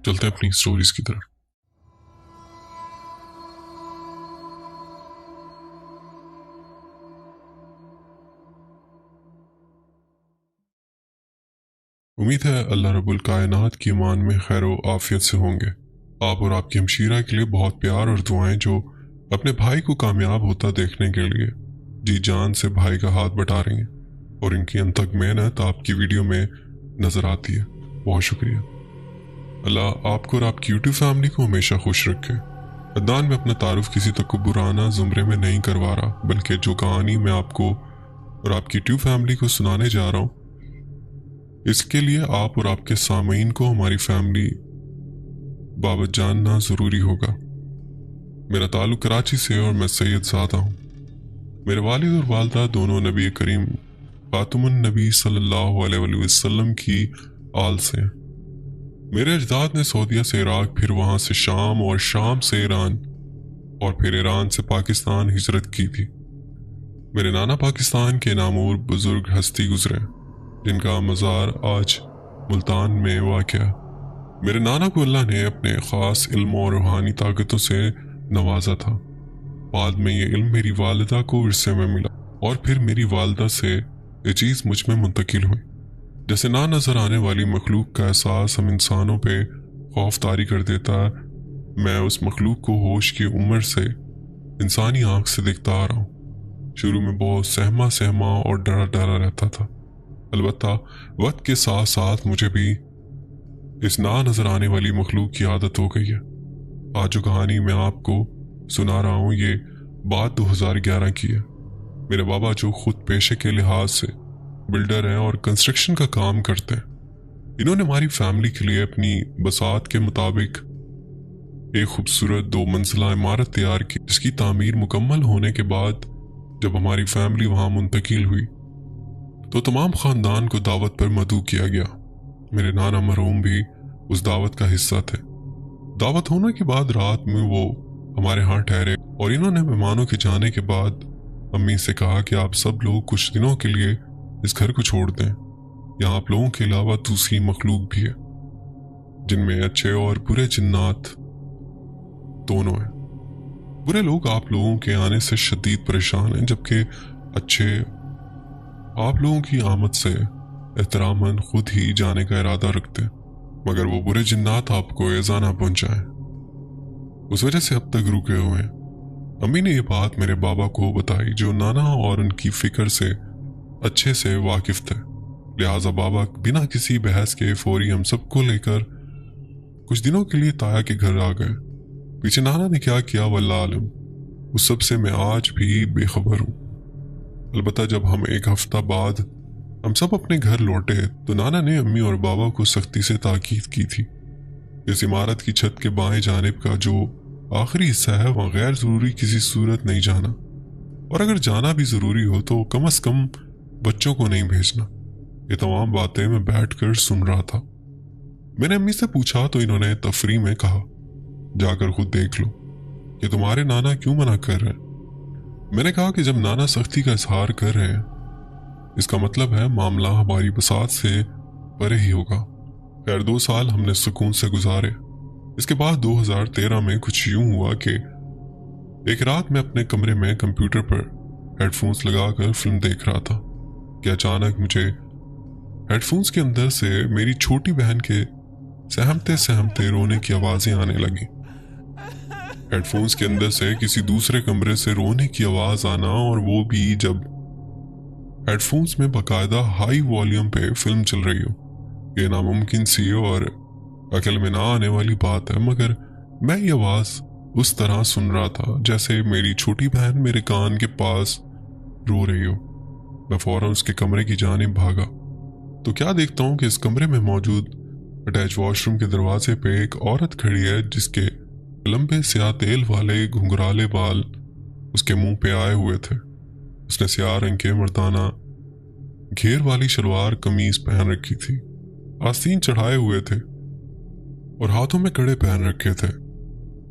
चलते हैं अपनी स्टोरीज की तरफ। उम्मीद है अल्लाह रब्बुल कायनात की ईमान में खैर व आफियत से होंगे। आप और आपकी हमशीरा के लिए बहुत प्यार और दुआएं, जो अपने भाई को कामयाब होता देखने के लिए जी जान से भाई का हाथ बटा रही हैं, और इनकी अनथक मेहनत आपकी वीडियो में नज़र आती है। बहुत शुक्रिया। अल्लाह आपको और आपकी यूट्यूब फैमिली को हमेशा खुश रखे। अदनान में अपना तारुफ किसी तकब्बुराना ज़ुमरे में नहीं करवा रहा, बल्कि जो कहानी मैं आपको और आपकी यूट्यूब फैमिली को सुनाने जा रहा हूँ, इसके लिए आप और आपके सामीन को हमारी फैमिली बाबत जानना ज़रूरी होगा। मेरा ताल्लुक़ कराची से और मैं सैयद ज़ादा हूँ। मेरे वालिद और वालदा दोनों नबी करीम खातमुन नबी सल्लल्लाहु अलैहि वसल्लम की आल से हैं। मेरे अजदाद ने सऊदीया से इराक, फिर वहाँ से शाम और शाम से ईरान और फिर ईरान से पाकिस्तान हिजरत की थी। मेरे नाना पाकिस्तान के नामूर बुजुर्ग हस्ती गुजरे, जिनका मज़ार आज मुल्तान में वाक़या। मेरे नाना को अल्लाह ने अपने ख़ास इल्म और रूहानी ताकतों से नवाजा था। बाद में ये इल्म मेरी वालिदा को विरसे में मिला और फिर मेरी वालिदा से ये चीज़ मुझ में मुंतकिल हुई। जैसे ना नज़र आने वाली मखलूक का एहसास हम इंसानों पे खौफ तारी कर देता है, मैं उस मखलूक को होश की उम्र से इंसानी आँख से देखता आ रहा हूँ। शुरू में बहुत सहमा सहमा और डरा डरा रहता था, अलबत्ता वक्त के साथ साथ मुझे भी इस ना नजर आने वाली मखलूक की आदत हो गई है। आज जो कहानी मैं आपको सुना रहा हूँ, ये बात 2011 की है। मेरे बाबा, जो खुद पेशे के लिहाज से बिल्डर हैं और कंस्ट्रक्शन का काम करते हैं, इन्होंने हमारी फैमिली के लिए अपनी बसात के मुताबिक एक खूबसूरत 2 मंजिला इमारत तैयार की, जिसकी तामीर मुकम्मल होने के बाद जब हमारी फैमिली वहां मुंतकिल हुई तो तमाम खानदान को दावत पर मदऊ किया गया। मेरे नाना मरहूम भी उस दावत का हिस्सा थे। दावत होने के बाद रात में वो हमारे यहाँ ठहरे और इन्होंने मेहमानों के जाने के बाद अम्मी से कहा कि आप सब लोग कुछ दिनों के लिए इस घर को छोड़ दें। यहाँ आप लोगों के अलावा दूसरी मखलूक भी है, जिनमें अच्छे और बुरे जिन्नात दोनों हैं। बुरे लोग आप लोगों के आने से शदीद परेशान हैं, जबकि अच्छे आप लोगों की आमद से एहतरामन खुद ही जाने का इरादा रखते हैं, मगर वो बुरे जिन्नात आपको एज़ा ना पहुंचाएं। उस वजह से अब तक रुके हुए हैं। अम्मी ने ये बात मेरे बाबा को बताई, जो नाना और उनकी फिक्र से अच्छे से वाकिफ थे। लिहाजा बाबा बिना किसी बहस के फौरी हम सबको लेकर कुछ दिनों के लिए ताया के घर आ गए। पीछे नाना ने क्या किया वल्लाह आलम, उस सब से मैं आज भी बेखबर हूँ। अलबत्ता जब हम एक हफ्ता बाद हम सब अपने घर लौटे तो नाना ने अम्मी और बाबा को सख्ती से ताकीद की थी, इस इमारत की छत के बाएं जानिब का जो आखिरी हिस्सा है, वहाँ गैर जरूरी किसी सूरत नहीं जाना, और अगर जाना भी जरूरी हो तो कम से कम बच्चों को नहीं भेजना। ये तमाम बातें मैं बैठकर सुन रहा था। मैंने अम्मी से पूछा तो इन्होंने तफरी में कहा, जाकर खुद देख लो कि तुम्हारे नाना क्यों मना कर रहे हैं। मैंने कहा कि जब नाना सख्ती का इजहार कर रहे हैं, इसका मतलब है मामला हमारी बसात से परे ही होगा। खैर 2 साल हमने सुकून से गुजारे। इसके बाद 2013 में कुछ यूं हुआ कि एक रात मैं अपने कमरे में कंप्यूटर पर हेडफोन्स लगाकर फिल्म देख रहा था कि अचानक मुझे हेडफोन्स के अंदर से मेरी छोटी बहन के सहमते सहमते रोने की आवाजें आने लगी। हेडफोन्स के अंदर से किसी दूसरे कमरे से रोने की आवाज आना, और वो भी जब हेडफोन्स में बाकायदा हाई वॉल्यूम पे फिल्म चल रही हो। ये नामुमकिन सी और अकल में ना आने वाली बात है, मगर मैं ये आवाज उस तरह सुन रहा था जैसे मेरी छोटी बहन मेरे कान के पास रो रही हो। मैं फौरन उसके कमरे की जानिब भागा तो क्या देखता हूँ कि इस कमरे में मौजूद अटैच वॉशरूम के दरवाजे पे एक औरत खड़ी है, जिसके लंबे स्याह तेल वाले घुंघराले बाल उसके मुंह पे आए हुए थे। उसने स्याह रंग के मर्दाना घेर वाली शलवार कमीज पहन रखी थी, आस्तीन चढ़ाए हुए थे और हाथों में कड़े पहन रखे थे।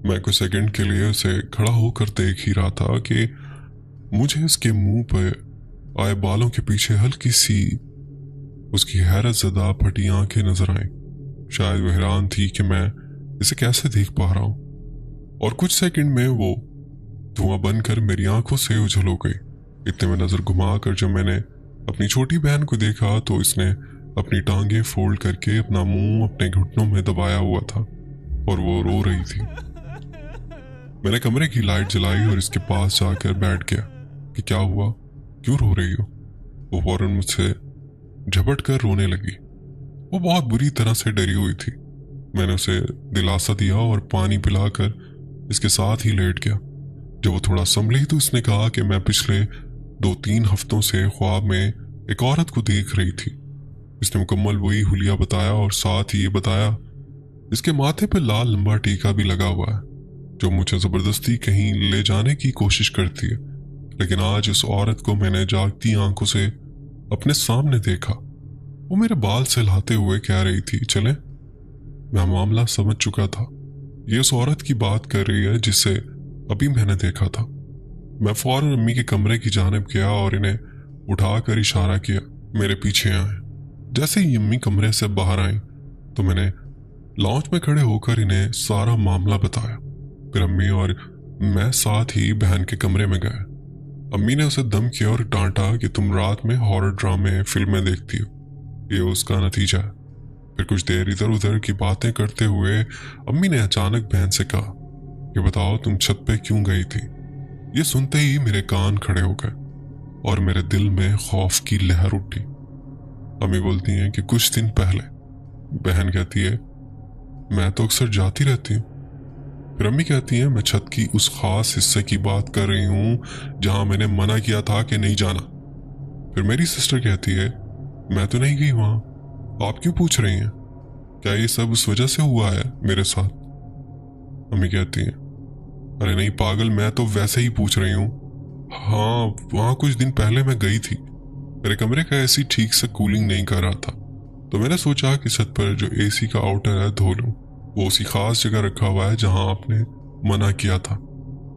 मैं कुछ सेकंड के लिए उसे खड़ा होकर देख ही रहा था कि मुझे उसके मुंह पर आए बालों के पीछे हल्की सी उसकी हैरत ज़दा फटी आंखें नजर आईं। शायद वह हैरान थी कि मैं इसे कैसे देख पा रहा हूँ। और कुछ सेकंड में वो धुआं बनकर मेरी आंखों से उछल हो गई। इतने में नजर घुमाकर जब मैंने अपनी छोटी बहन को देखा तो इसने अपनी टांगे फोल्ड करके अपना मुंह अपने घुटनों में दबाया हुआ था और वो रो रही थी। मैंने कमरे की लाइट जलाई और इसके पास जाकर बैठ गया कि क्या हुआ, क्यों रो रही हो। वो फौरन मुझसे झपट कर रोने लगी। वो बहुत बुरी तरह से डरी हुई थी। मैंने उसे दिलासा दिया और पानी पिलाकर इसके साथ ही लेट गया। जब वो थोड़ा संभली तो इसने कहा कि मैं पिछले 2-3 हफ्तों से ख्वाब में एक औरत को देख रही थी। इसने मुकम्मल वही हुलिया बताया और साथ ही ये बताया इसके माथे पे लाल लंबा टीका भी लगा हुआ है जो मुझे जबरदस्ती कहीं ले जाने की कोशिश करती है। लेकिन आज उस औरत को मैंने जागती आंखों से अपने सामने देखा। वो मेरे बाल सहलाते हुए कह रही थी चले। मैं मामला समझ चुका था। ये उस औरत की बात कर रही है जिसे अभी मैंने देखा था। मैं फौरन अम्मी के कमरे की जानिब गया और इन्हें उठाकर इशारा किया मेरे पीछे आए। जैसे ही अम्मी कमरे से बाहर आई तो मैंने लॉन्च में खड़े होकर इन्हें सारा मामला बताया। फिर अम्मी और मैं साथ ही बहन के कमरे में गए। अम्मी ने उसे दम किया और डांटा कि तुम रात में हॉरर ड्रामे फिल्में देखती हो, ये उसका नतीजा है। फिर कुछ देर इधर उधर की बातें करते हुए अम्मी ने अचानक बहन से कहा कि बताओ तुम छत पे क्यों गई थी। ये सुनते ही मेरे कान खड़े हो गए और मेरे दिल में खौफ की लहर उठी। अम्मी बोलती हैं कि कुछ दिन पहले। बहन कहती है मैं तो अक्सर जाती रहती हूँ। फिर अम्मी कहती हैं मैं छत की उस खास हिस्से की बात कर रही हूँ जहां मैंने मना किया था कि नहीं जाना। फिर मेरी सिस्टर कहती है मैं तो नहीं गई वहां, आप क्यों पूछ रही हैं, क्या ये सब उस वजह से हुआ है मेरे साथ। अम्मी कहती हैं अरे नहीं पागल, मैं तो वैसे ही पूछ रही हूँ। हाँ वहां कुछ दिन पहले मैं गई थी। मेरे कमरे का एसी ठीक से कूलिंग नहीं कर रहा था तो मैंने सोचा कि छत पर जो एसी का आउटर है धो लूं। वो उसी खास जगह रखा हुआ है जहां आपने मना किया था।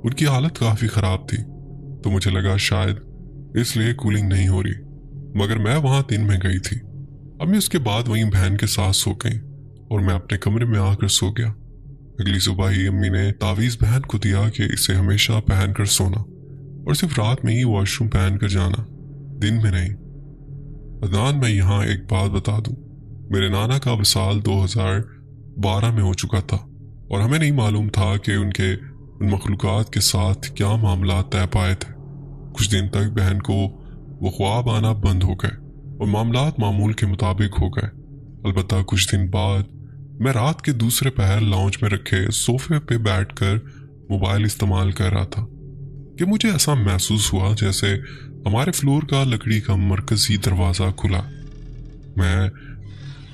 उनकी हालत काफी खराब थी तो मुझे लगा शायद इसलिए कूलिंग नहीं हो रही, मगर मैं वहां दिन में गई थी। अम्मी उसके बाद वहीं बहन के साथ सो गई और मैं अपने कमरे में आकर सो गया। अगली सुबह ही अम्मी ने तावीज बहन को दिया कि इसे हमेशा पहनकर सोना और सिर्फ रात में ही वॉशरूम पहनकर जाना, दिन में नहीं। अदनान मैं यहाँ एक बात बता दूं, मेरे नाना का विसाल 2012 में हो चुका था और हमें नहीं मालूम था कि उनके उन मखलूकात के साथ क्या मामला तय पाए थे। कुछ दिन तक बहन को वो ख्वाब आना बंद हो गए और मामलात मामूल के मुताबिक हो गए। अलबत्ता कुछ दिन बाद मैं रात के दूसरे पहर लॉन्च में रखे सोफे पे बैठकर मोबाइल इस्तेमाल कर रहा था कि मुझे ऐसा महसूस हुआ जैसे हमारे फ्लोर का लकड़ी का मरकजी दरवाज़ा खुला। मैं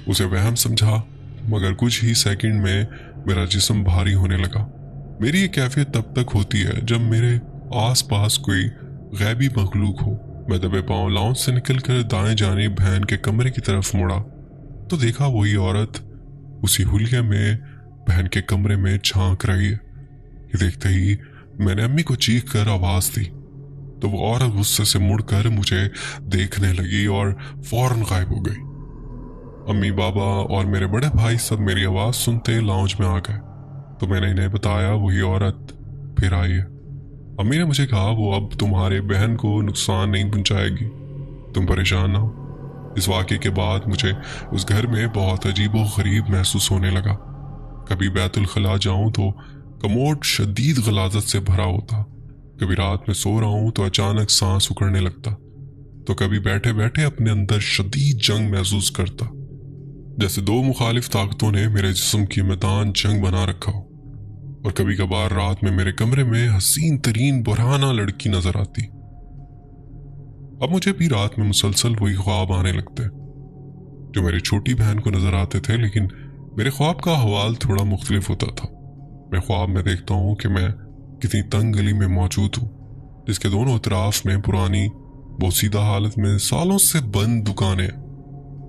उसे वहम समझा मगर कुछ ही सेकंड में मेरा जिस्म भारी होने लगा। मेरी ये कैफियत तब तक होती है जब मेरे आसपास कोई गैबी मखलूक हो। मैं दबे पांव लॉन्च से निकलकर दाएं जाने बहन के कमरे की तरफ मुड़ा तो देखा वही औरत उसी हुलिया में बहन के कमरे में झांक रही है। ये देखते ही मैंने अम्मी को चीख कर आवाज दी तो वो औरत गुस्से से मुड़कर मुझे देखने लगी और फौरन गायब हो गई। अम्मी बाबा और मेरे बड़े भाई सब मेरी आवाज सुनते लॉन्च में आ गए तो मैंने इन्हें बताया वही औरत फिर आई है। अम्मी ने मुझे कहा वो अब तुम्हारे बहन को नुकसान नहीं पहुंचाएगी, तुम परेशान ना हो। इस वाक़े के बाद मुझे उस घर में बहुत अजीबो गरीब महसूस होने लगा। कभी बैतुल खला जाऊं तो कमोड शदीद गलाजत से भरा होता, कभी रात में सो रहा हूं तो अचानक सांस उखड़ने लगता, तो कभी बैठे बैठे अपने अंदर शदीद जंग महसूस करता, जैसे दो मुखालिफ ताकतों ने मेरे जिस्म की मैदान जंग बना रखा हो। और कभी कभार रात में मेरे कमरे में हसीन तरीन बुरहाना लड़की नजर आती। अब मुझे भी रात में मुसलसल वही ख्वाब आने लगते जो मेरी छोटी बहन को नजर आते थे, लेकिन मेरे ख्वाब का हवाल थोड़ा मुख्तलिफ होता था। मैं ख्वाब में देखता हूँ कि मैं कितनी तंग गली में मौजूद हूँ जिसके दोनों तरफ में पुरानी बोसीदा हालत में सालों से बंद दुकानें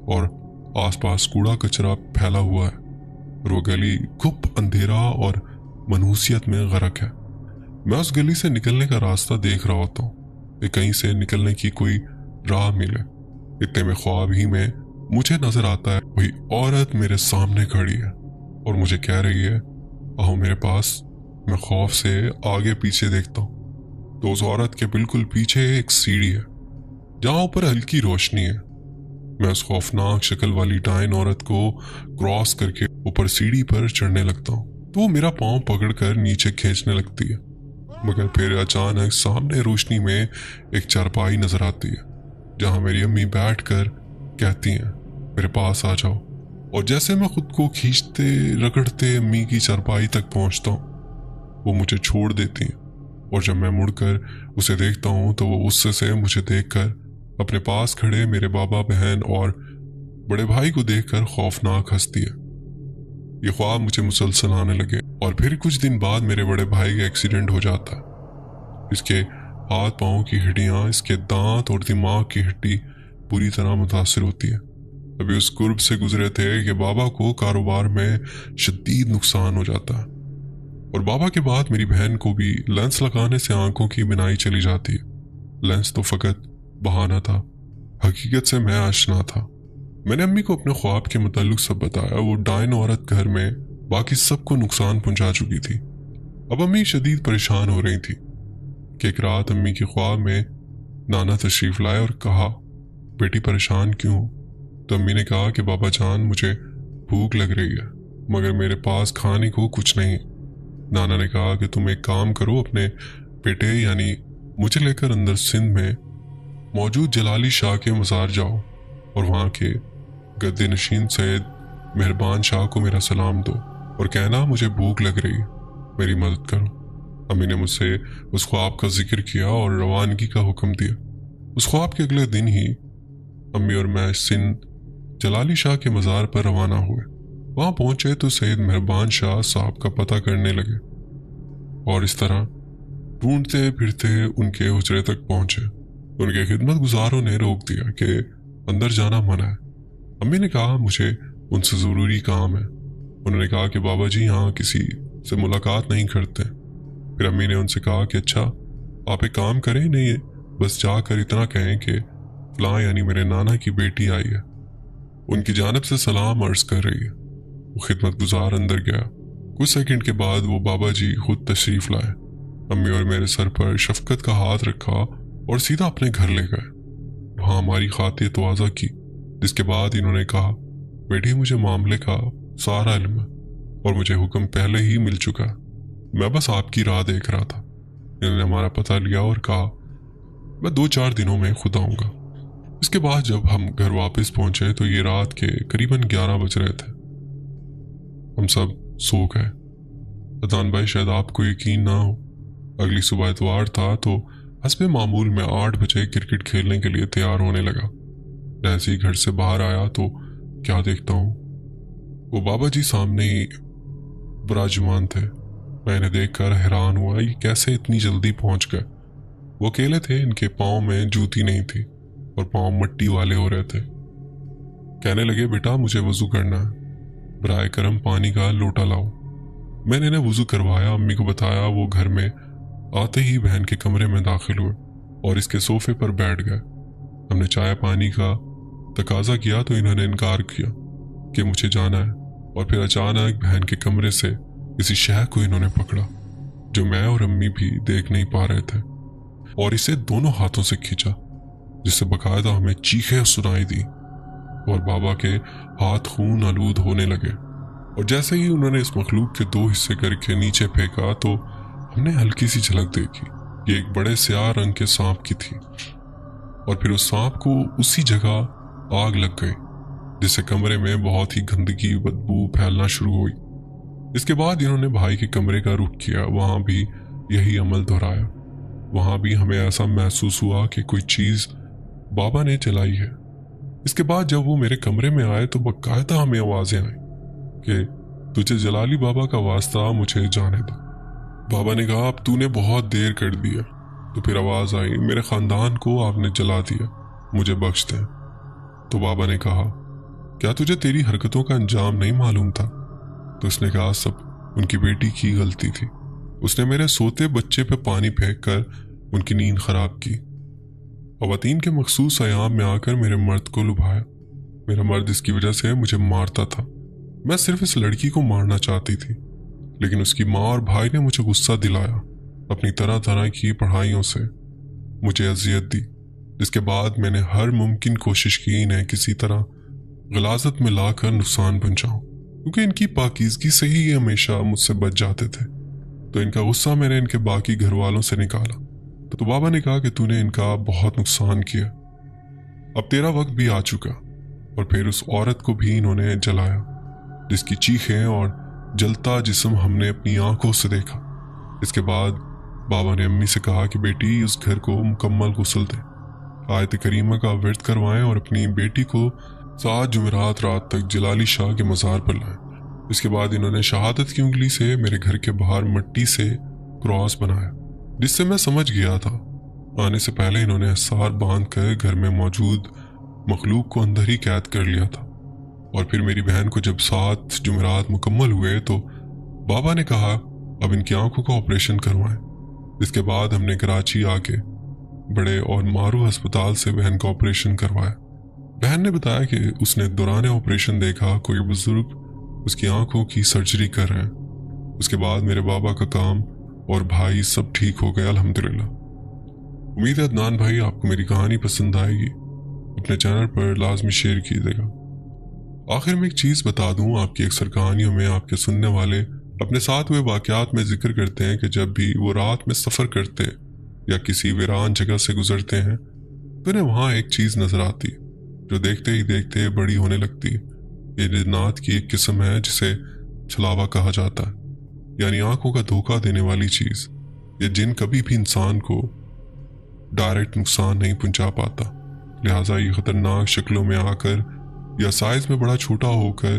और आसपास कूड़ा कचरा फैला हुआ है और वो गली गुप अंधेरा और मनहूसियत में गरक है। मैं उस गली से निकलने का रास्ता देख रहा होता हूँ कि कहीं से निकलने की कोई राह मिले। इतने में ख्वाब ही में मुझे नजर आता है वही औरत मेरे सामने खड़ी है और मुझे कह रही है आओ मेरे पास। मैं खौफ से आगे पीछे देखता हूँ तो उस औरत के बिल्कुल पीछे एक सीढ़ी है जहाँ ऊपर हल्की रोशनी है। मैं उस खौफनाक शक्ल वाली डायन औरत को क्रॉस करके ऊपर सीढ़ी पर चढ़ने लगता हूँ तो वो मेरा पाँव पकड़कर नीचे खींचने लगती है, मगर फिर अचानक सामने रोशनी में एक चारपाई नजर आती है जहाँ मेरी अम्मी बैठकर कहती हैं मेरे पास आ जाओ। और जैसे मैं खुद को खींचते रगड़ते अम्मी की चारपाई तक पहुंचता हूँ वो मुझे छोड़ देती हैं और जब मैं मुड़कर उसे देखता हूँ तो वो गुस्से से मुझे देखकर अपने पास खड़े मेरे बाबा बहन और बड़े भाई को देखकर खौफनाक हंसती है। ये ख्वाब मुझे मुसलसल आने लगे और फिर कुछ दिन बाद मेरे बड़े भाई का एक्सीडेंट हो जाता है। इसके हाथ पांव की हड्डियां, इसके दांत और दिमाग की हड्डी पूरी तरह मुतासिर होती है। अभी उस कुर्ब से गुजरे थे कि बाबा को कारोबार में शदीद नुकसान हो जाता है और बाबा के बाद मेरी बहन को भी लेंस लगाने से आंखों की बिनाई चली जाती है। लेंस तो फकत बहाना था, हकीकत से मैं आशना था। मैंने अम्मी को अपने ख्वाब के मुताल्लिक सब बताया। वो डायन औरत घर में बाकी सबको नुकसान पहुंचा चुकी थी। अब अम्मी शदीद परेशान हो रही थी कि एक रात अम्मी के ख्वाब में नाना तशरीफ लाए और कहा बेटी परेशान क्यों हो? तो अम्मी ने कहा कि बाबा जान मुझे भूख लग रही है मगर मेरे पास खाने को कुछ नहीं। नाना ने कहा कि तुम एक काम करो, अपने बेटे यानी मुझे लेकर अंदर सिंध में मौजूद जलाली शाह के मज़ार जाओ और वहाँ के गद्दे नशीन सैयद मेहरबान शाह को मेरा सलाम दो और कहना मुझे भूख लग रही है, मेरी मदद करो। अम्मी ने मुझसे उस ख्वाब का जिक्र किया और रवानगी का हुक्म दिया। उस ख्वाब के अगले दिन ही अम्मी और मैं सिंध जलाली शाह के मज़ार पर रवाना हुए। वहाँ पहुंचे तो सैयद मेहरबान शाह साहब का पता करने लगे और इस तरह ढूंढते फिरते उनके हुजरे तक पहुंचे। उनके खिदमत गुजारों ने रोक दिया कि अंदर जाना मना है। अम्मी ने कहा मुझे उनसे ज़रूरी काम है। उन्होंने कहा कि बाबा जी यहाँ किसी से मुलाकात नहीं करते। फिर अम्मी ने उनसे कहा कि अच्छा आप एक काम करें, नहीं बस जाकर इतना कहें कि फलां यानी मेरे नाना की बेटी आई है, उनकी जानिब से सलाम अर्ज कर रही है। वो खिदमत गुजार अंदर गया। कुछ सेकंड के बाद वो बाबा जी खुद तशरीफ लाए। अम्मी और मेरे सर पर शफकत का हाथ रखा और सीधा अपने घर ले गए। वहाँ हमारी खातिर तवाज़ा की, जिसके बाद इन्होंने कहा बेटी मुझे मामले का सारा इल्म है और मुझे हुक्म पहले ही मिल चुका है, मैं बस आपकी राह देख रहा था। इन्होंने हमारा पता लिया और कहा मैं 2-4 दिनों में खुद आऊँगा। इसके बाद जब हम घर वापस पहुंचे तो ये रात के करीबन 11 बज रहे थे। हम सब सो गए। अदान भाई शायद आपको यकीन ना हो, अगली सुबह इतवार था तो हस्बे मामूल में 8 बजे क्रिकेट खेलने के लिए तैयार होने लगा। जैसे ही घर से बाहर आया तो क्या देखता हूँ, वो बाबा जी सामने ही विराजमान थे। मैंने देखकर हैरान हुआ ये कैसे इतनी जल्दी पहुंच गए। वो अकेले थे, इनके पाँव में जूती नहीं थी और पाँव मट्टी वाले हो रहे थे। कहने लगे बेटा मुझे वजू करना है, बराए करम पानी का लोटा लाओ। मैंने इन्हें वजू करवाया, अम्मी को बताया। वो घर में आते ही बहन के कमरे में दाखिल हुए और इसके सोफे पर बैठ गए। हमने चाय पानी का तकाजा किया तो इन्होंने इनकार किया कि मुझे जाना है और फिर अचानक बहन के कमरे से किसी शह को इन्होंने पकड़ा जो मैं और अम्मी भी देख नहीं पा रहे थे और इसे दोनों हाथों से खींचा, जिससे बकायदा हमें चीखें सुनाई दी और बाबा के हाथ खून आलूद होने लगे। और जैसे ही उन्होंने इस मखलूक के 2 हिस्से करके नीचे फेंका तो हमने हल्की सी झलक देखी। ये एक बड़े स्याह रंग के सांप की थी और फिर उस सांप को उसी जगह आग लग गई, जिससे कमरे में बहुत ही गंदगी बदबू फैलना शुरू हुई। इसके बाद इन्होंने भाई के कमरे का रुख किया, वहां भी यही अमल दोहराया। वहां भी हमें ऐसा महसूस हुआ कि कोई चीज बाबा ने चलाई है। इसके बाद जब वो मेरे कमरे में आए तो बाकायदा हमें आवाजें आई कि तुझे जलाली बाबा का वास्ता, मुझे जाने दो। बाबा ने कहा अब तूने बहुत देर कर दिया। तो फिर आवाज आई मेरे खानदान को आपने जला दिया, मुझे बख्श दे। तो बाबा ने कहा क्या तुझे तेरी हरकतों का अंजाम नहीं मालूम था? तो उसने कहा सब उनकी बेटी की गलती थी। उसने मेरे सोते बच्चे पे पानी फेंक कर उनकी नींद खराब की। खवातीन के मखसूस अयाम में आकर मेरे मर्द को लुभाया। मेरा मर्द इसकी वजह से मुझे मारता था मैं सिर्फ इस लड़की को मारना चाहती थी, लेकिन उसकी माँ और भाई ने मुझे गुस्सा दिलाया, अपनी तरह तरह की पढ़ाइयों से मुझे अजियत दी, जिसके बाद मैंने हर मुमकिन कोशिश की इन्हें किसी तरह गलाजत में लाकर नुकसान पहुंचाऊं, क्योंकि इनकी पाकीज़गी से ही ये हमेशा मुझसे बच जाते थे। तो इनका गुस्सा मैंने इनके बाकी घर वालों से निकाला। तो बाबा ने कहा कि तूने इनका बहुत नुकसान किया, अब तेरा वक्त भी आ चुका। और फिर उस औरत को भी इन्होंने जलाया, जिसकी चीखें और जलता जिस्म हमने अपनी आंखों से देखा। इसके बाद बाबा ने अम्मी से कहा कि बेटी उस घर को मुकम्मल गुस्ल दें, आयत करीमा का व्रत करवाएं और अपनी बेटी को 7 जुमेरात रात तक जलाली शाह के मज़ार पर लाएं। इसके बाद इन्होंने शहादत की उंगली से मेरे घर के बाहर मिट्टी से क्रॉस बनाया, जिससे मैं समझ गया था आने से पहले इन्होंने हिसार बांध कर घर में मौजूद मखलूक को अंदर ही कैद कर लिया था। और फिर मेरी बहन को जब 7 जुमेरात मुकम्मल हुए तो बाबा ने कहा अब इनकी आंखों का ऑपरेशन करवाएं। इसके बाद हमने कराची आके बड़े और मारू अस्पताल से बहन का ऑपरेशन करवाया। बहन ने बताया कि उसने दौरान ऑपरेशन देखा कोई बुजुर्ग उसकी आंखों की सर्जरी कर रहे हैं। उसके बाद मेरे बाबा का काम और भाई सब ठीक हो गया अल्हम्दुलिल्लाह। उम्मीद है अदनान भाई आपको मेरी कहानी पसंद आएगी, अपने चैनल पर लाजमी शेयर कीजिएगा। आखिर में एक चीज़ बता दूं, आपकी अक्सर कहानियों में आपके सुनने वाले अपने साथ हुए वाक़यात में जिक्र करते हैं कि जब भी वो रात में सफ़र करते या किसी वीरान जगह से गुजरते हैं तो उन्हें वहाँ एक चीज़ नज़र आती जो देखते ही देखते बड़ी होने लगती है। ये जिन्नात की एक किस्म है जिसे छलावा कहा जाता है, यानी आंखों का धोखा देने वाली चीज़। ये जिन कभी भी इंसान को डायरेक्ट नुकसान नहीं पहुंचा पाता, लिहाजा ये खतरनाक शक्लों में आकर या साइज में बड़ा छोटा होकर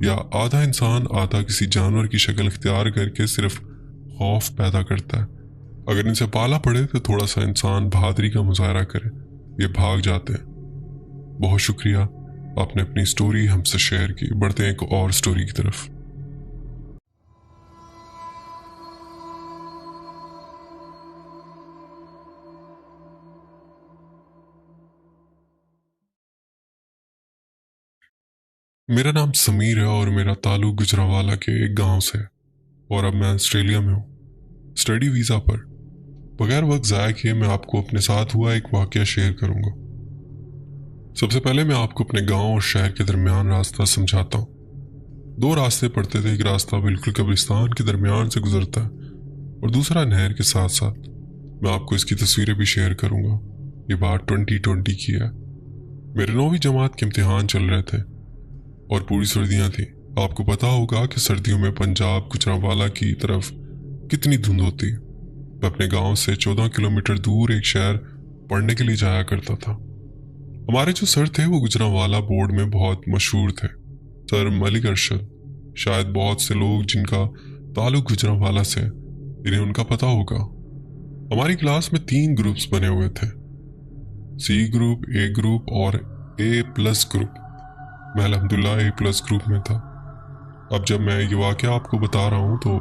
या आधा इंसान आधा किसी जानवर की शक्ल इख्तियार करके सिर्फ खौफ पैदा करता है। अगर इनसे पाला पड़े तो थोड़ा सा इंसान बहादुरी का मुजाहरा करे, ये भाग जाते हैं। बहुत शुक्रिया, आपने अपनी स्टोरी हमसे शेयर की। बढ़ते हैं एक और स्टोरी की तरफ। मेरा नाम समीर है और मेरा ताल्लुक गुजरावाला के एक गांव से है और अब मैं ऑस्ट्रेलिया में हूँ स्टडी वीज़ा पर। बगैर वक्त ज़ाया किए मैं आपको अपने साथ हुआ एक वाक़या शेयर करूँगा। सबसे पहले मैं आपको अपने गांव और शहर के दरमियान रास्ता समझाता हूँ। 2 रास्ते पड़ते थे, एक रास्ता बिल्कुल कब्रिस्तान के दरमियान से गुजरता है और दूसरा नहर के साथ साथ। मैं आपको इसकी तस्वीरें भी शेयर करूँगा। ये बात 2020 की है। मेरे 9वीं जमात के इम्तिहान चल रहे थे और पूरी सर्दियां थी। आपको पता होगा कि सर्दियों में पंजाब गुजरावाला की तरफ कितनी धुंध होती है। मैं अपने गांव से 14 किलोमीटर दूर एक शहर पढ़ने के लिए जाया करता था। हमारे जो सर थे वो गुजरावाला बोर्ड में बहुत मशहूर थे, सर मलिक अरशद। शायद बहुत से लोग जिनका ताल्लुक गुजरावाला से इन्हें उनका पता होगा। हमारी क्लास में 3 ग्रुप्स बने हुए थे, सी ग्रुप, ए ग्रुप और A+ ग्रुप। मैं अल्हम्दुलिल्लाह A+ ग्रुप में था। अब जब मैं ये वाक़या आपको बता रहा हूँ तो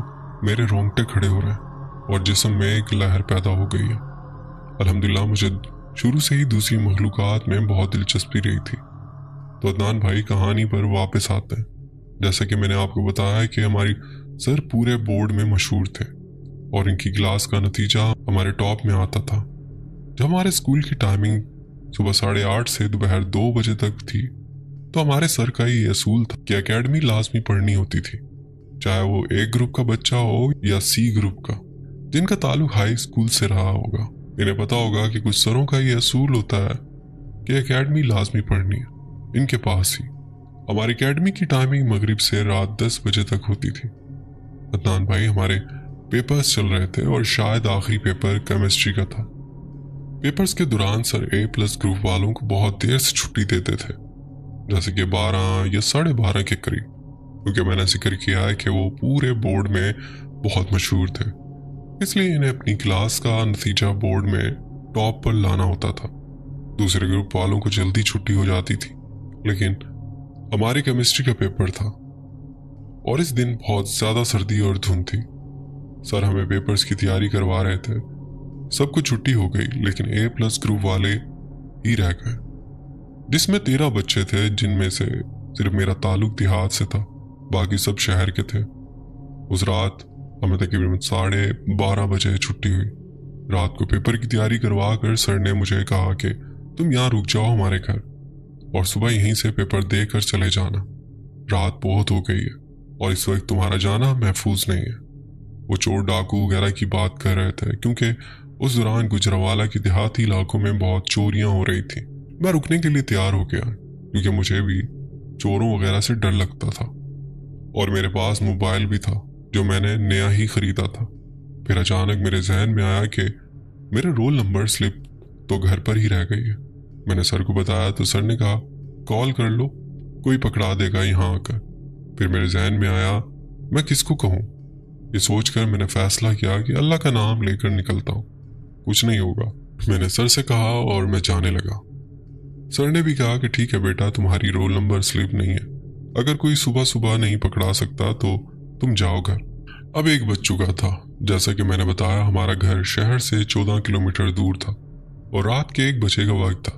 मेरे रोंगटे खड़े हो रहे हैं और जिस्म में एक लहर पैदा हो गई है। अल्हम्दुलिल्लाह मुझे शुरू से ही दूसरी मखलूक़ात में बहुत दिलचस्पी रही थी। तो अदनान भाई कहानी पर वापस आते हैं। जैसा कि मैंने आपको बताया कि हमारी सर पूरे बोर्ड में मशहूर थे और इनकी क्लास का नतीजा हमारे टॉप में आता था। जब हमारे स्कूल की टाइमिंग सुबह 8:30 से दोपहर 2 बजे तक थी तो हमारे सर का ये असूल था कि एकेडमी लाजमी पढ़नी होती थी, चाहे वो A ग्रुप का बच्चा हो या C ग्रुप का। जिनका ताल्लुक हाई स्कूल से रहा होगा इन्हें पता होगा कि कुछ सरों का ये असूल होता है कि एकेडमी लाजमी पढ़नी है इनके पास ही। हमारी एकेडमी की टाइमिंग मगरिब से रात 10 बजे तक होती थी। अदनान भाई हमारे पेपर्स चल रहे थे और शायद आखिरी पेपर केमिस्ट्री का था। पेपर्स के दौरान सर A+ ग्रुप वालों को बहुत देर से छुट्टी देते थे, जैसे कि 12 या 12:30 के करीब, क्योंकि मैंने जिक्र किया है कि वो पूरे बोर्ड में बहुत मशहूर थे, इसलिए इन्हें अपनी क्लास का नतीजा बोर्ड में टॉप पर लाना होता था। दूसरे ग्रुप वालों को जल्दी छुट्टी हो जाती थी, लेकिन हमारी केमिस्ट्री का पेपर था और इस दिन बहुत ज़्यादा सर्दी और धुंध थी। सर हमें पेपर्स की तैयारी करवा रहे थे। सबको छुट्टी हो गई लेकिन A+ ग्रुप वाले ही रह गए, जिसमें 13 बच्चे थे, जिनमें से सिर्फ मेरा ताल्लुक देहात से था। बाकी सब शहर के थे। उस रात हमें तकरीबन 12:30 बजे छुट्टी हुई। रात को पेपर की तैयारी करवा कर सर ने मुझे कहा कि तुम यहाँ रुक जाओ हमारे घर, और सुबह यहीं से पेपर दे कर चले जाना। रात बहुत हो गई है और इस वक्त तुम्हारा जाना महफूज नहीं है। वो चोर डाकू वगैरह की बात कर रहे थे, क्योंकि उस दौरान गुजरावाला के देहाती इलाकों में बहुत चोरियां हो रही थी। मैं रुकने के लिए तैयार हो गया, क्योंकि मुझे भी चोरों वगैरह से डर लगता था, और मेरे पास मोबाइल भी था जो मैंने नया ही खरीदा था। फिर अचानक मेरे जहन में आया कि मेरे रोल नंबर स्लिप तो घर पर ही रह गई है। मैंने सर को बताया तो सर ने कहा कॉल कर लो, कोई पकड़ा देगा यहाँ आकर। फिर मेरे जहन में आया मैं किसको कहूँ। ये सोचकर मैंने फैसला किया कि अल्लाह का नाम लेकर निकलता हूँ, कुछ नहीं होगा। मैंने सर से कहा और मैं जाने लगा। सर ने भी कहा कि ठीक है बेटा, तुम्हारी रोल नंबर स्लिप नहीं है, अगर कोई सुबह सुबह नहीं पकड़ा सकता तो तुम जाओ घर। अब 1 बज चुका था। जैसा कि मैंने बताया, हमारा घर शहर से 14 किलोमीटर दूर था और रात के 1 बजे का वक्त था।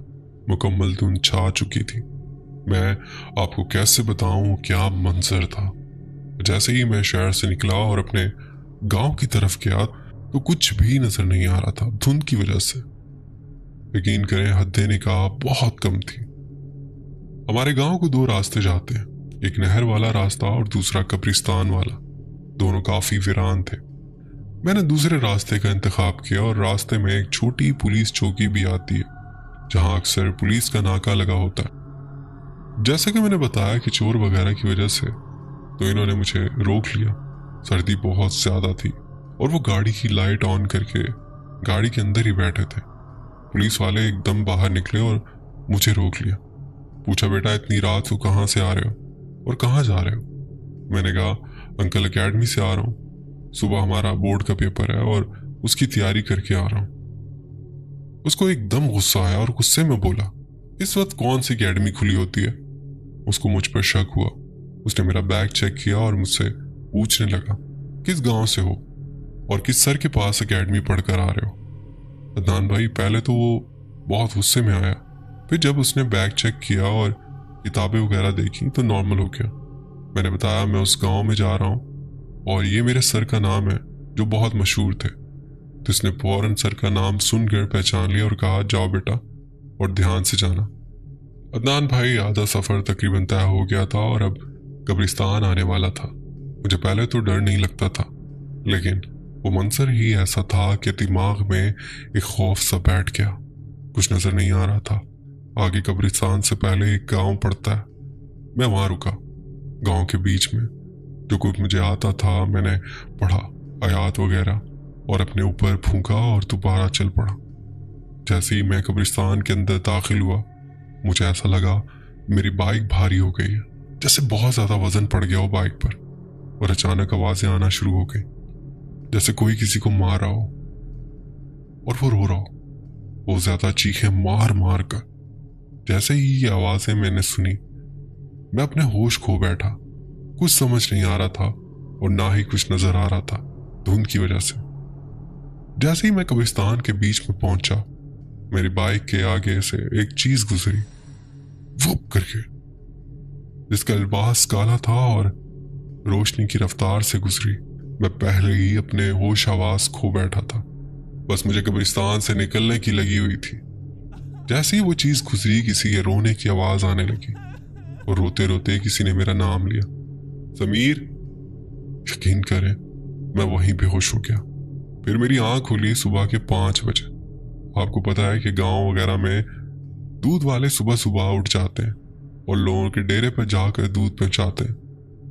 मुकम्मल धुंध छा चुकी थी। मैं आपको कैसे बताऊं क्या मंजर था। जैसे ही मैं शहर से निकला और अपने गांव की तरफ गया तो कुछ भी नजर नहीं आ रहा था, धुंध की वजह से। यकीन करें, हद्दे निकाह बहुत कम थी। हमारे गांव को 2 रास्ते जाते हैं, एक नहर वाला रास्ता और दूसरा कब्रिस्तान वाला। दोनों काफी वीरान थे। मैंने दूसरे रास्ते का इंतखाब किया और रास्ते में एक छोटी पुलिस चौकी भी आती है, जहां अक्सर पुलिस का नाका लगा होता है। जैसा कि मैंने बताया कि चोर वगैरह की वजह से तो इन्होंने मुझे रोक लिया। सर्दी बहुत ज्यादा थी और वो गाड़ी की लाइट ऑन करके गाड़ी के अंदर ही बैठे थे। पुलिस वाले एकदम बाहर निकले और मुझे रोक लिया। पूछा बेटा, इतनी रात को कहाँ से आ रहे हो और कहाँ जा रहे हो? मैंने कहा अंकल, एकेडमी से आ रहा हूँ, सुबह हमारा बोर्ड का पेपर है और उसकी तैयारी करके आ रहा हूँ। उसको एकदम गुस्सा आया और गुस्से में बोला, इस वक्त कौन सी एकेडमी खुली होती है? उसको मुझ पर शक हुआ। उसने मेरा बैग चेक किया और मुझसे पूछने लगा, किस गांव से हो और किस सर के पास एकेडमी पढ़कर आ रहे हो? अदनान भाई, पहले तो वो बहुत गुस्से में आया, फिर जब उसने बैग चेक किया और किताबें वगैरह देखी तो नॉर्मल हो गया। मैंने बताया मैं उस गांव में जा रहा हूँ और ये मेरे सर का नाम है जो बहुत मशहूर थे। तो इसने फौरन सर का नाम सुनकर पहचान लिया और कहा, जाओ बेटा और ध्यान से जाना। अदनान भाई, आधा सफर तकरीबन तय हो गया था और अब कब्रिस्तान आने वाला था। मुझे पहले तो डर नहीं लगता था, लेकिन वो मंजर ही ऐसा था कि दिमाग में एक खौफ सा बैठ गया। कुछ नजर नहीं आ रहा था। आगे कब्रिस्तान से पहले एक गांव पड़ता है। मैं वहां रुका, गांव के बीच में। जो कुछ मुझे आता था मैंने पढ़ा, आयात वगैरह, और अपने ऊपर फूंका और दोबारा चल पड़ा। जैसे ही मैं कब्रिस्तान के अंदर दाखिल हुआ, मुझे ऐसा लगा मेरी बाइक भारी हो गई है, जैसे बहुत ज्यादा वजन पड़ गया हो बाइक पर। और अचानक आवाजें आना शुरू हो गई, जैसे कोई किसी को मार रहा हो और वो रो रहा हो। वो ज्यादा चीखें मार मार कर। जैसे ही ये आवाजें मैंने सुनी, मैं अपने होश खो बैठा। कुछ समझ नहीं आ रहा था और ना ही कुछ नजर आ रहा था धुंध की वजह से। जैसे ही मैं कब्रिस्तान के बीच में पहुंचा, मेरी बाइक के आगे से एक चीज गुजरी, वुप करके, जिसका लिबास काला था और रोशनी की रफ्तार से गुजरी। मैं पहले ही अपने होश आवाज खो बैठा था, बस मुझे कब्रिस्तान से निकलने की लगी हुई थी। जैसे ही वो चीज गुजरी, किसी के रोने की आवाज आने लगी और रोते रोते किसी ने मेरा नाम लिया, समीर। यकीन करें, मैं वहीं बेहोश हो गया। फिर मेरी आंख खुली सुबह के 5 बजे। आपको पता है कि गांव वगैरह में दूध वाले सुबह सुबह उठ जाते हैं और लोगों के डेरे पर जाकर दूध पहुंचाते हैं।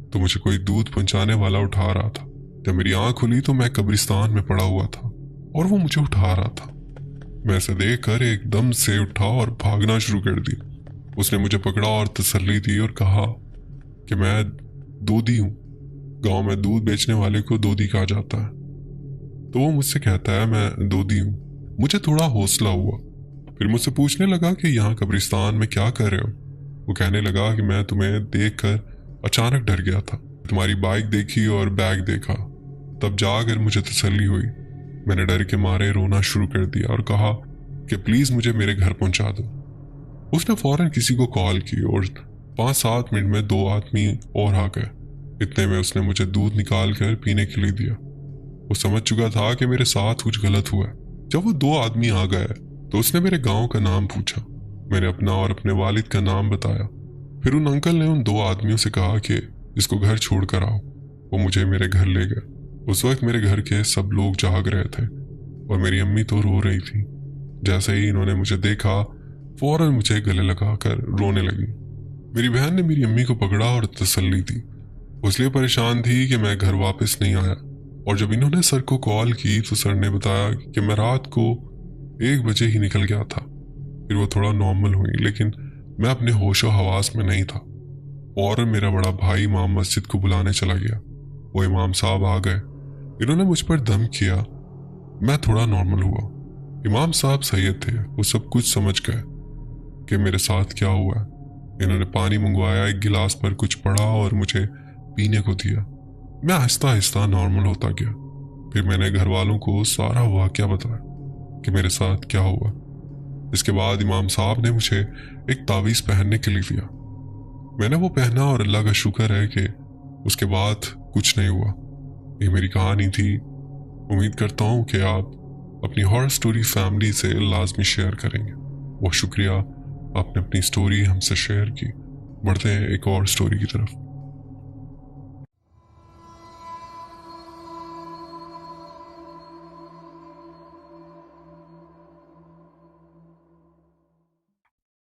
तो मुझे कोई दूध पहुंचाने वाला उठा रहा था। जब मेरी आंख खुली तो मैं कब्रिस्तान में पड़ा हुआ था और वो मुझे उठा रहा था। मैं इसे देखकर एकदम से उठा और भागना शुरू कर दी। उसने मुझे पकड़ा और तसल्ली दी और कहा कि मैं दोधी हूं, गांव में दूध बेचने वाले को दोधी कहा जाता है। तो वो मुझसे कहता है मैं दोधी हूं। मुझे थोड़ा हौसला हुआ। फिर मुझसे पूछने लगा कि यहाँ कब्रिस्तान में क्या कर रहे हो। वो कहने लगा कि मैं तुम्हें देखकर अचानक डर गया था, तुम्हारी बाइक देखी और बैग देखा, तब जाकर मुझे तसल्ली हुई। मैंने डर के मारे रोना शुरू कर दिया और कहा कि प्लीज मुझे मेरे घर पहुंचा दो। उसने फौरन किसी को कॉल की और 5-7 मिनट में 2 आदमी और आ गए। इतने में उसने मुझे दूध निकाल कर पीने के लिए दिया। वो समझ चुका था कि मेरे साथ कुछ गलत हुआ है। जब वो दो आदमी आ गए तो उसने मेरे गांव का नाम पूछा। मैंने अपना और अपने वालिद का नाम बताया। फिर उन अंकल ने उन दो आदमियों से कहा कि इसको घर छोड़ कर आओ। वो मुझे मेरे घर ले गए। उस वक्त मेरे घर के सब लोग जाग रहे थे और मेरी अम्मी तो रो रही थी। जैसे ही इन्होंने मुझे देखा, फौरन मुझे गले लगाकर रोने लगी। मेरी बहन ने मेरी अम्मी को पकड़ा और तसल्ली दी। वो इसलिए परेशान थी कि मैं घर वापस नहीं आया। और जब इन्होंने सर को कॉल की तो सर ने बताया कि मैं रात को 1 बजे ही निकल गया था। फिर वो थोड़ा नॉर्मल हुई, लेकिन मैं अपने होशो हवास में नहीं था। और मेरा बड़ा भाई इमाम मस्जिद को बुलाने चला गया। वो इमाम साहब आ गए। इन्होंने मुझ पर दम किया। मैं थोड़ा नॉर्मल हुआ। इमाम साहब सैयद थे। वो सब कुछ समझ गए कि मेरे साथ क्या हुआ है। इन्होंने पानी मंगवाया, एक गिलास पर कुछ पड़ा और मुझे पीने को दिया। मैं आहिस्ता आहिस्ता नॉर्मल होता गया। फिर मैंने घर वालों को सारा वाकया बताया कि मेरे साथ क्या हुआ। इसके बाद इमाम साहब ने मुझे एक तावीज़ पहनने के लिए दिया। मैंने वो पहना और अल्लाह का शुक्र है कि उसके बाद कुछ नहीं हुआ। ये मेरी कहानी थी। उम्मीद करता हूँ कि आप अपनी हॉरर स्टोरी फैमिली से लाजमी शेयर करेंगे। बहुत शुक्रिया, आपने अपनी स्टोरी हमसे शेयर की। बढ़ते हैं एक और स्टोरी की तरफ।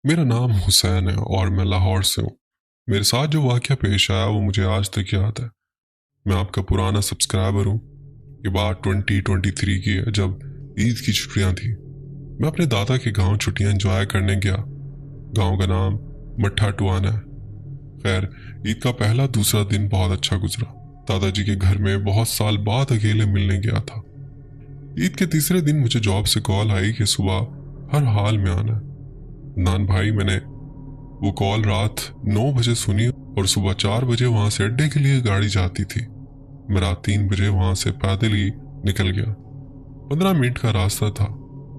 मेरा नाम हुसैन है और मैं लाहौर से हूँ। मेरे साथ जो वाकया पेश आया वो मुझे आज तक याद है। मैं आपका पुराना सब्सक्राइबर हूँ। ये बात 2023 की है, जब ईद की छुट्टियां थी। मैं अपने दादा के गांव छुट्टियां एंजॉय करने गया। गांव का नाम मट्ठा टुआना है। खैर, ईद का पहला दूसरा दिन बहुत अच्छा गुजरा। दादाजी के घर में बहुत साल बाद अकेले मिलने गया था। ईद के तीसरे दिन मुझे जॉब से कॉल आई कि सुबह हर हाल में आना है। नान भाई, मैंने वो कॉल रात 9 बजे सुनी और सुबह 4 बजे वहां से अड्डे के लिए गाड़ी जाती थी। मैं रात 3 बजे वहां से पैदल ही निकल गया। 15 मिनट का रास्ता था।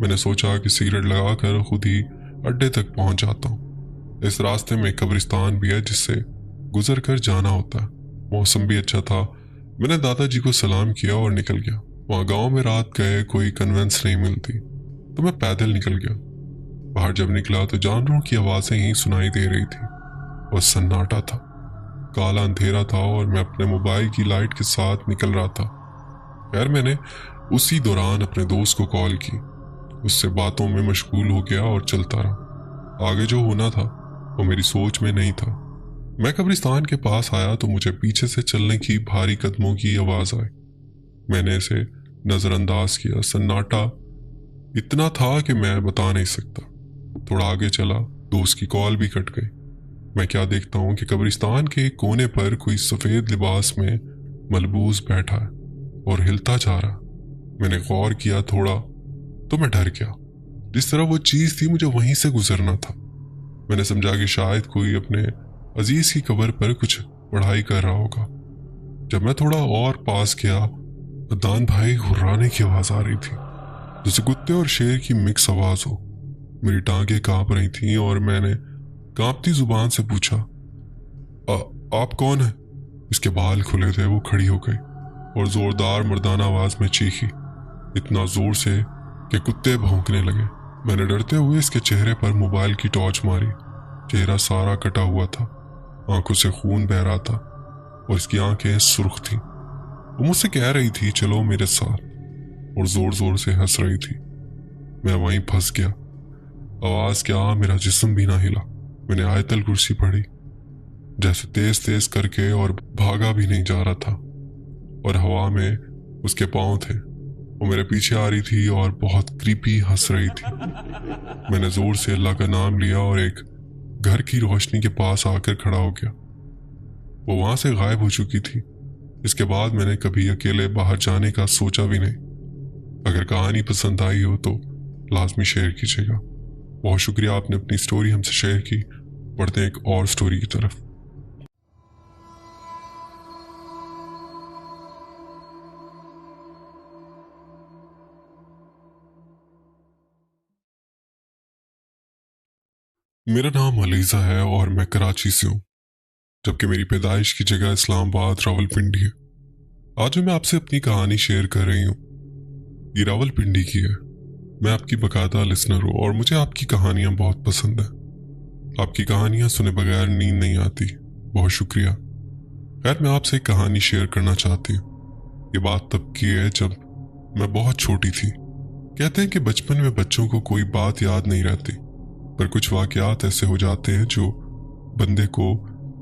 मैंने सोचा कि सिगरेट लगाकर खुद ही अड्डे तक पहुंच जाता हूँ। इस रास्ते में कब्रिस्तान भी है जिससे गुजर कर जाना होता है। मौसम भी अच्छा था। मैंने दादाजी को सलाम किया और निकल गया। वहां गांव में रात गए कोई कन्वेंस नहीं मिलती, तो मैं पैदल निकल गया। बाहर जब निकला तो जानवरों की आवाजें ही सुनाई दे रही थी और सन्नाटा था। काला अंधेरा था और मैं अपने मोबाइल की लाइट के साथ निकल रहा था। खैर, मैंने उसी दौरान अपने दोस्त को कॉल की। उससे बातों में मशगूल हो गया और चलता रहा। आगे जो होना था वो मेरी सोच में नहीं था। मैं कब्रिस्तान के पास आया तो मुझे पीछे से चलने की भारी कदमों की आवाज आई। मैंने इसे नजरअंदाज किया। सन्नाटा इतना था कि मैं बता नहीं सकता। थोड़ा आगे चला, दोस्त की कॉल भी कट गई। मैं क्या देखता हूँ कि कब्रिस्तान के कोने पर कोई सफेद लिबास में मलबूस बैठा है और हिलता जा रहा। मैंने गौर किया थोड़ा तो मैं डर गया। जिस तरह वो चीज थी मुझे वहीं से गुजरना था। मैंने समझा कि शायद कोई अपने अजीज की कब्र पर कुछ पढ़ाई कर रहा होगा। जब मैं थोड़ा और पास गया तो दान भाई घुर्राने की आवाज आ रही थी, जैसे कुत्ते और शेर की मिक्स आवाज हो। मेरी टांगें कांप रही थीं और मैंने कांपती जुबान से पूछा, आप कौन है?" इसके बाल खुले थे। वो खड़ी हो गई और जोरदार मर्दाना आवाज में चीखी, इतना जोर से कि कुत्ते भौंकने लगे। मैंने डरते हुए इसके चेहरे पर मोबाइल की टॉर्च मारी। चेहरा सारा कटा हुआ था, आंखों से खून बह रहा था और इसकी आंखें सुर्ख थीं। वो मुझसे कह रही थी, "चलो मेरे साथ", और जोर जोर से हंस रही थी। मैं वहीं फंस गया। आवाज क्या, मेरा जिस्म भी ना हिला। मैंने आयतल कुर्सी पढ़ी, जैसे तेज तेज करके, और भागा भी नहीं जा रहा था। और हवा में उसके पांव थे। वो मेरे पीछे आ रही थी और बहुत क्रीपी हंस रही थी। मैंने जोर से अल्लाह का नाम लिया और एक घर की रोशनी के पास आकर खड़ा हो गया। वो वहां से गायब हो चुकी थी। इसके बाद मैंने कभी अकेले बाहर जाने का सोचा भी नहीं। अगर कहानी पसंद आई हो तो लाजमी शेयर कीजिएगा। बहुत शुक्रिया, आपने अपनी स्टोरी हमसे शेयर की। बढ़ते हैं एक और स्टोरी की तरफ। मेरा नाम अलीज़ा है और मैं कराची से हूँ। जबकि मेरी पैदाइश की जगह इस्लामाबाद रावलपिंडी है। आज जो मैं आपसे अपनी कहानी शेयर कर रही हूँ ये रावलपिंडी की है। मैं आपकी बकायदा लिसनर हूँ और मुझे आपकी कहानियाँ बहुत पसंद है। आपकी कहानियाँ सुने बगैर नींद नहीं आती। बहुत शुक्रिया। खैर, मैं आपसे एक कहानी शेयर करना चाहती हूँ। ये बात तब की है जब मैं बहुत छोटी थी। कहते हैं कि बचपन में बच्चों को कोई बात याद नहीं रहती, पर कुछ वाकयात ऐसे हो जाते हैं जो बंदे को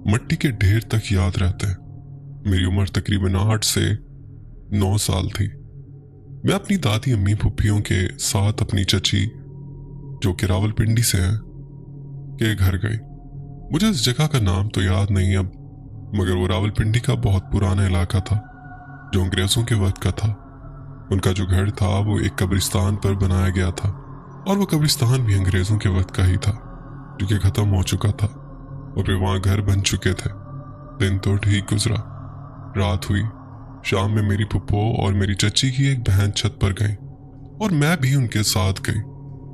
मिट्टी के ढेर तक याद रहते हैं। मेरी उम्र तकरीबन 8 से 9 साल थी। मैं अपनी दादी अम्मी फुफ्फियों के साथ अपनी चची जो कि रावलपिंडी से हैं के घर गई। मुझे इस जगह का नाम तो याद नहीं अब, मगर वो रावलपिंडी का बहुत पुराना इलाका था जो अंग्रेजों के वक्त का था। उनका जो घर था वो एक कब्रिस्तान पर बनाया गया था और वो कब्रिस्तान भी अंग्रेजों के वक्त का ही था जो कि खत्म हो चुका था और फिर वहां घर बन चुके थे। दिन तो ठीक गुजरा। रात हुई। शाम में मेरी फुप्पो और मेरी चची की एक बहन छत पर गई और मैं भी उनके साथ गई।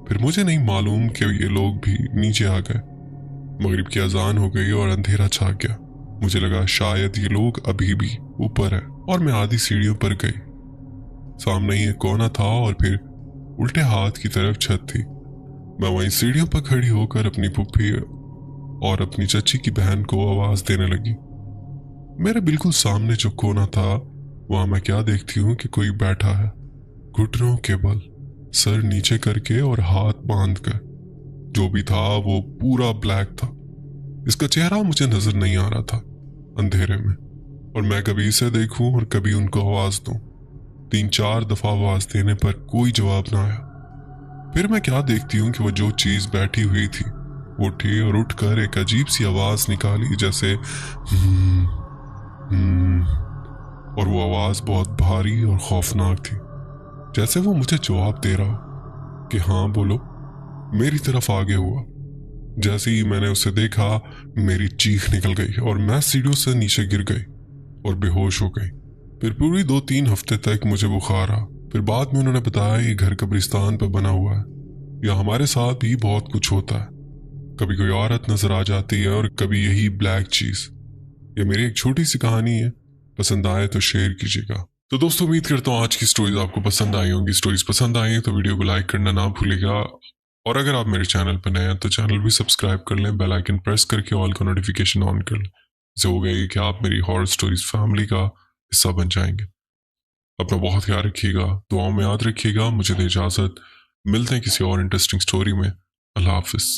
फिर मुझे नहीं मालूम कि ये लोग भी नीचे आ गए। मगरिब की अजान हो गई और अंधेरा छा गया। मुझे लगा शायद ये लोग अभी भी ऊपर है और मैं आधी सीढ़ियों पर गई। सामने ही एक कोना था और फिर उल्टे हाथ की तरफ छत थी। मैं वहीं सीढ़ियों पर खड़ी होकर अपनी फुफ्फी और अपनी चची की बहन को आवाज देने लगी। मेरे बिल्कुल सामने जो कोना था वहां मैं क्या देखती हूँ कि कोई बैठा है, घुटनों के बल, सर नीचे करके और हाथ बांध कर। जो भी था वो पूरा ब्लैक था। इसका चेहरा मुझे नजर नहीं आ रहा था अंधेरे में, और मैं कभी इसे देखूं और कभी उनको आवाज दूं। 3-4 दफा आवाज देने पर कोई जवाब ना आया। फिर मैं क्या देखती हूँ कि वो जो चीज बैठी हुई थी वो उठी और उठकर एक अजीब सी आवाज निकाली, जैसे और वो आवाज बहुत भारी और खौफनाक थी, जैसे वो मुझे जवाब दे रहा कि हाँ बोलो। मेरी तरफ आगे हुआ। जैसे ही मैंने उसे देखा मेरी चीख निकल गई और मैं सीढ़ियों से नीचे गिर गई और बेहोश हो गई। फिर पूरी 2-3 हफ्ते तक मुझे बुखार रहा। फिर बाद में उन्होंने बताया ये घर कब्रिस्तान पर बना हुआ है, या हमारे साथ भी बहुत कुछ होता है। कभी कोई औरत नजर आ जाती है और कभी यही ब्लैक चीज। ये मेरी एक छोटी सी कहानी है। पसंद आए तो शेयर कीजिएगा। तो दोस्तों, उम्मीद करता हूँ आज की स्टोरीज आपको पसंद आई होंगी। स्टोरीज पसंद आई हैं तो वीडियो को लाइक करना ना भूलिएगा, और अगर आप मेरे चैनल पर नए हैं तो चैनल भी सब्सक्राइब कर लें, बेल आइकन प्रेस करके ऑल का नोटिफिकेशन ऑन कर लें। इससे हो गई कि आप मेरी हॉरर स्टोरीज फैमिली का हिस्सा बन जाएंगे। अपना बहुत ख्याल रखिएगा, दुआओं में याद रखिएगा। मुझे दे इजाजत। मिलते हैं किसी और इंटरेस्टिंग स्टोरी में। अल्लाह हाफिज।